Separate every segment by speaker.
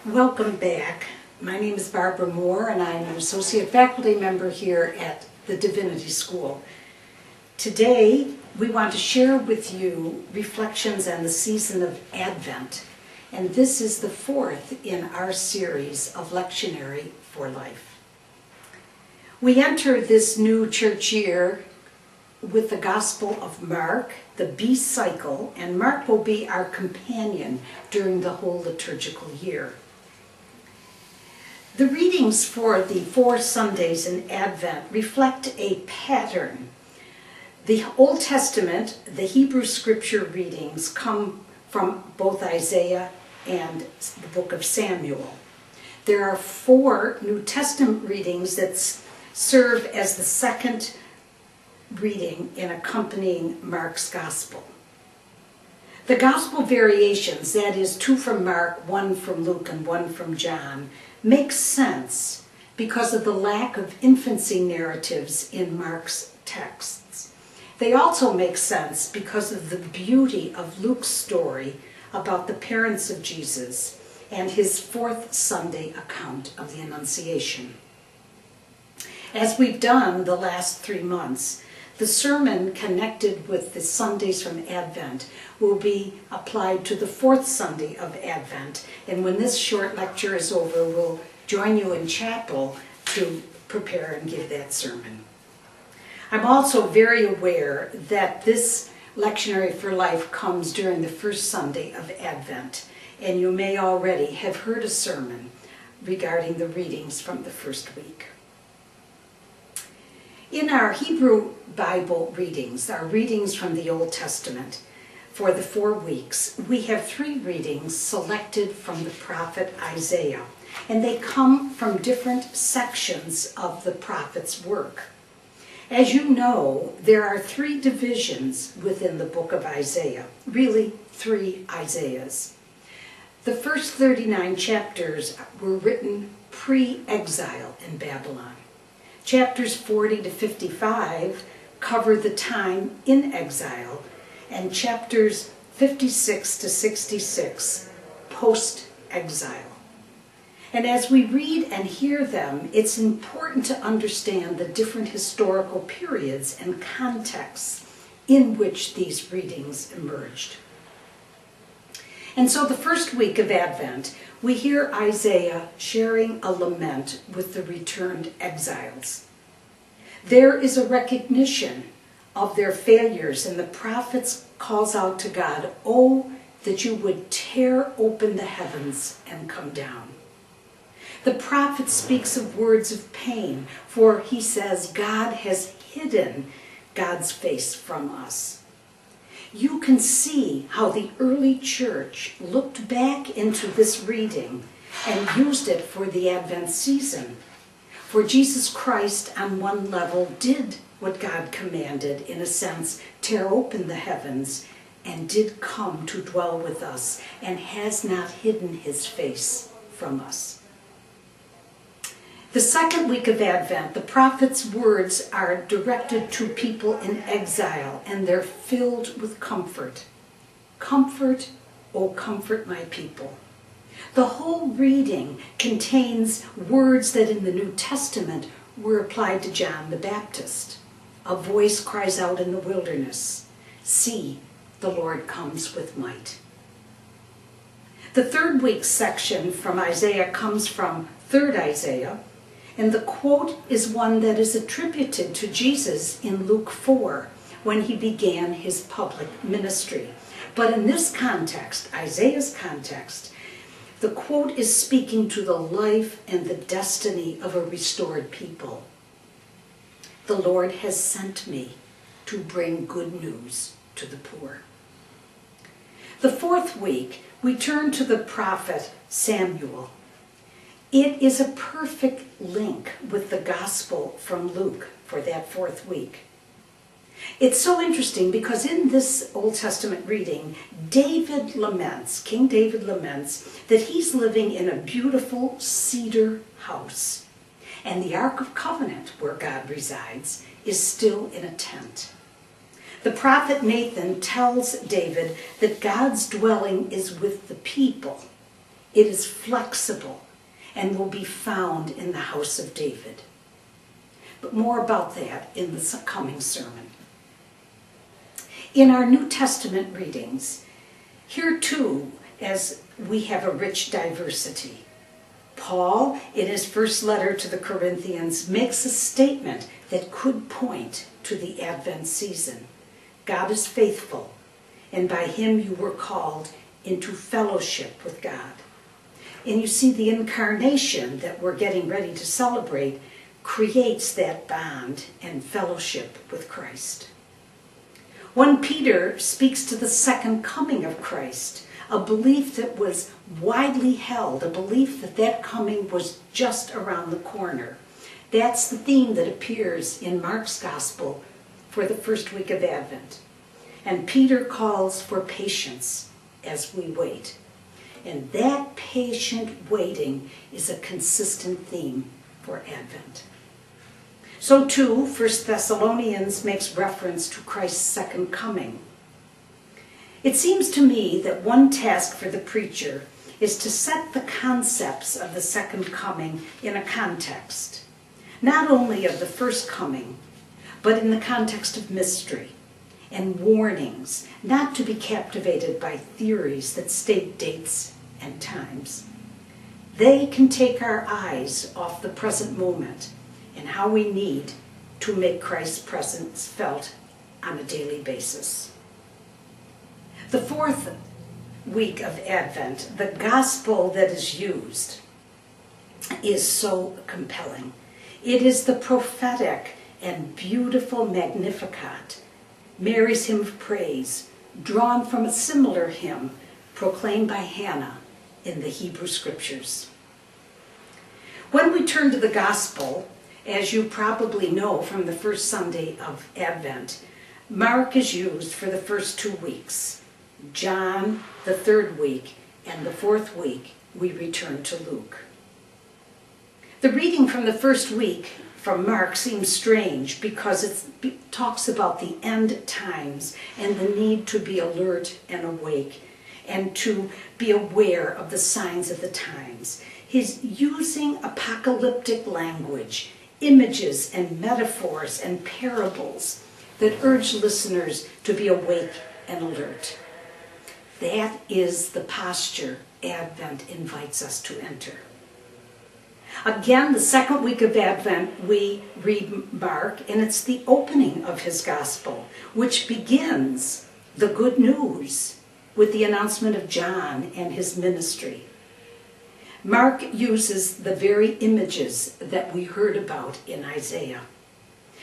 Speaker 1: Welcome back. My name is Barbara Moore and I'm an associate faculty member here at the Divinity School. Today we want to share with you reflections on the season of Advent, and this is the fourth in our series of Lectionary for Life. We enter this new church year with the Gospel of Mark, the B cycle, and Mark will be our companion during the whole liturgical year. The readings for the 4 Sundays in Advent reflect a pattern. The Old Testament, the Hebrew scripture readings, come from both Isaiah and the book of Samuel. There are 4 New Testament readings that serve as the second reading in accompanying Mark's Gospel. The Gospel variations, that is 2 from Mark, 1 from Luke, and 1 from John, make sense because of the lack of infancy narratives in Mark's texts. They also make sense because of the beauty of Luke's story about the parents of Jesus and his 4th Sunday account of the Annunciation. As we've done the last 3 months, the sermon connected with the Sundays from Advent will be applied to the 4th Sunday of Advent, and when this short lecture is over, we'll join you in chapel to prepare and give that sermon. I'm also very aware that this Lectionary for Life comes during the first Sunday of Advent, and you may already have heard a sermon regarding the readings from the first week. In our Hebrew Bible readings, our readings from the Old Testament, for the 4 weeks, we have 3 readings selected from the prophet Isaiah, and they come from different sections of the prophet's work. As you know, there are 3 divisions within the book of Isaiah, really 3 Isaiahs. The first 39 chapters were written pre-exile in Babylon. Chapters 40 to 55 cover the time in exile, and chapters 56 to 66 post-exile. And as we read and hear them, it's important to understand the different historical periods and contexts in which these readings emerged. And so the first week of Advent, we hear Isaiah sharing a lament with the returned exiles. There is a recognition of their failures, and the prophet calls out to God, "Oh, that you would tear open the heavens and come down." The prophet speaks of words of pain, for he says God has hidden God's face from us. You can see how the early church looked back into this reading and used it for the Advent season. For Jesus Christ, on one level, did what God commanded, in a sense, tear open the heavens, and did come to dwell with us, and has not hidden his face from us. The second week of Advent, the prophet's words are directed to people in exile, and they're filled with comfort. Comfort, oh comfort my people. The whole reading contains words that in the New Testament were applied to John the Baptist. A voice cries out in the wilderness, "See, the Lord comes with might." The third week section from Isaiah comes from 3rd Isaiah, and the quote is one that is attributed to Jesus in Luke 4 when he began his public ministry. But in this context, Isaiah's context, the quote is speaking to the life and the destiny of a restored people. "The Lord has sent me to bring good news to the poor." The 4th week, we turn to the prophet Samuel. It is a perfect link with the gospel from Luke for that 4th week. It's so interesting because in this Old Testament reading, David laments, King David laments, that he's living in a beautiful cedar house, and the Ark of Covenant, where God resides, is still in a tent. The prophet Nathan tells David that God's dwelling is with the people, It is flexible and will be found in the house of David. But more about that in the coming sermon. In our New Testament readings, here too, as we have a rich diversity, Paul, in his first letter to the Corinthians, makes a statement that could point to the Advent season. God is faithful, and by him you were called into fellowship with God. And you see, the incarnation that we're getting ready to celebrate creates that bond and fellowship with Christ. 1 Peter speaks to the second coming of Christ, a belief that was widely held, a belief that that coming was just around the corner. That's the theme that appears in Mark's Gospel for the first week of Advent. And Peter calls for patience as we wait. And that patient waiting is a consistent theme for Advent. So too, 1 Thessalonians makes reference to Christ's second coming. It seems to me that one task for the preacher is to set the concepts of the second coming in a context, not only of the first coming, but in the context of mystery and warnings, not to be captivated by theories that state dates and times. They can take our eyes off the present moment and how we need to make Christ's presence felt on a daily basis. The fourth week of Advent, the gospel that is used is so compelling. It is the prophetic and beautiful Magnificat, Mary's hymn of praise, drawn from a similar hymn proclaimed by Hannah in the Hebrew Scriptures. When we turn to the gospel, as you probably know from the first Sunday of Advent, Mark is used for the first 2 weeks. John, the third week, and the fourth week, we return to Luke. The reading from the first week from Mark seems strange because it talks about the end times and the need to be alert and awake and to be aware of the signs of the times. He's using apocalyptic language, images and metaphors and parables that urge listeners to be awake and alert. That is the posture Advent invites us to enter. Again, the second week of Advent, we read Mark, and it's the opening of his gospel, which begins the good news with the announcement of John and his ministry. Mark uses the very images that we heard about in Isaiah.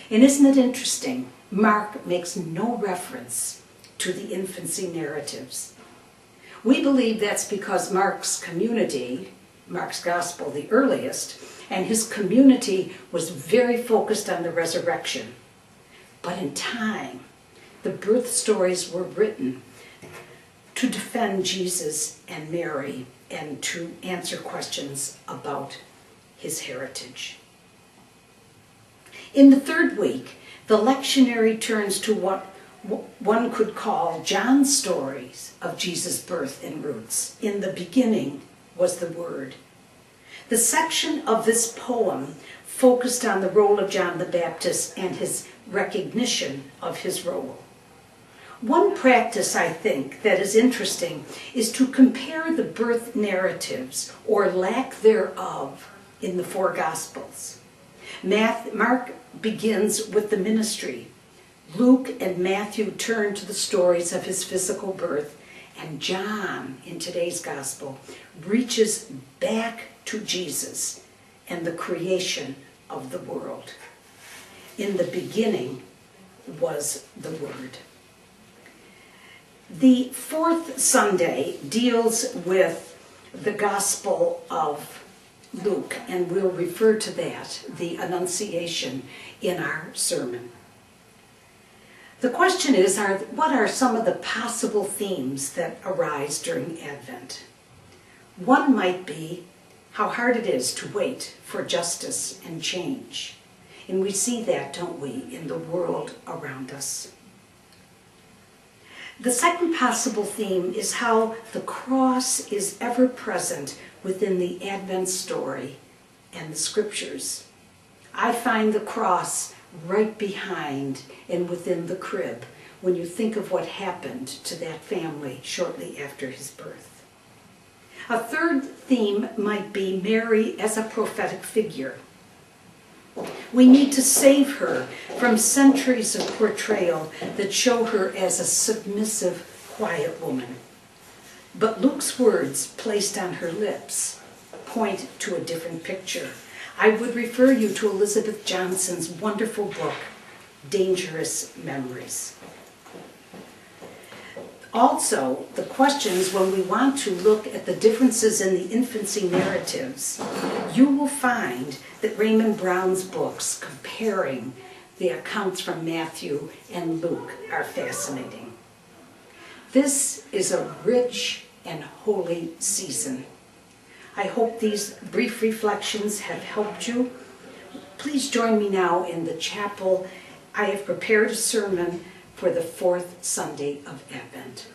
Speaker 1: And isn't it interesting? Mark makes no reference to the infancy narratives. We believe that's because Mark's community, Mark's gospel, the earliest, and his community was very focused on the resurrection. But in time, the birth stories were written to defend Jesus and Mary and to answer questions about his heritage. In the third week, the lectionary turns to what one could call John's stories of Jesus' birth and roots. In the beginning was the Word. The section of this poem focused on the role of John the Baptist and his recognition of his role. One practice, I think, that is interesting is to compare the birth narratives, or lack thereof, in the four Gospels. Mark begins with the ministry. Luke and Matthew turn to the stories of his physical birth, and John, in today's Gospel, reaches back to Jesus and the creation of the world. In the beginning was the Word. The fourth Sunday deals with the Gospel of Luke, and we'll refer to that, the Annunciation, in our sermon. The question is, what are some of the possible themes that arise during Advent? One might be how hard it is to wait for justice and change. And we see that, don't we, in the world around us. The second possible theme is how the cross is ever present within the Advent story and the scriptures. I find the cross right behind and within the crib when you think of what happened to that family shortly after his birth. A third theme might be Mary as a prophetic figure. We need to save her from centuries of portrayal that show her as a submissive, quiet woman. But Luke's words placed on her lips point to a different picture. I would refer you to Elizabeth Johnson's wonderful book, Dangerous Memories. Also, the questions when we want to look at the differences in the infancy narratives, you will find that Raymond Brown's books comparing the accounts from Matthew and Luke are fascinating. This is a rich and holy season. I hope these brief reflections have helped you. Please join me now in the chapel. I have prepared a sermon for the fourth Sunday of Advent.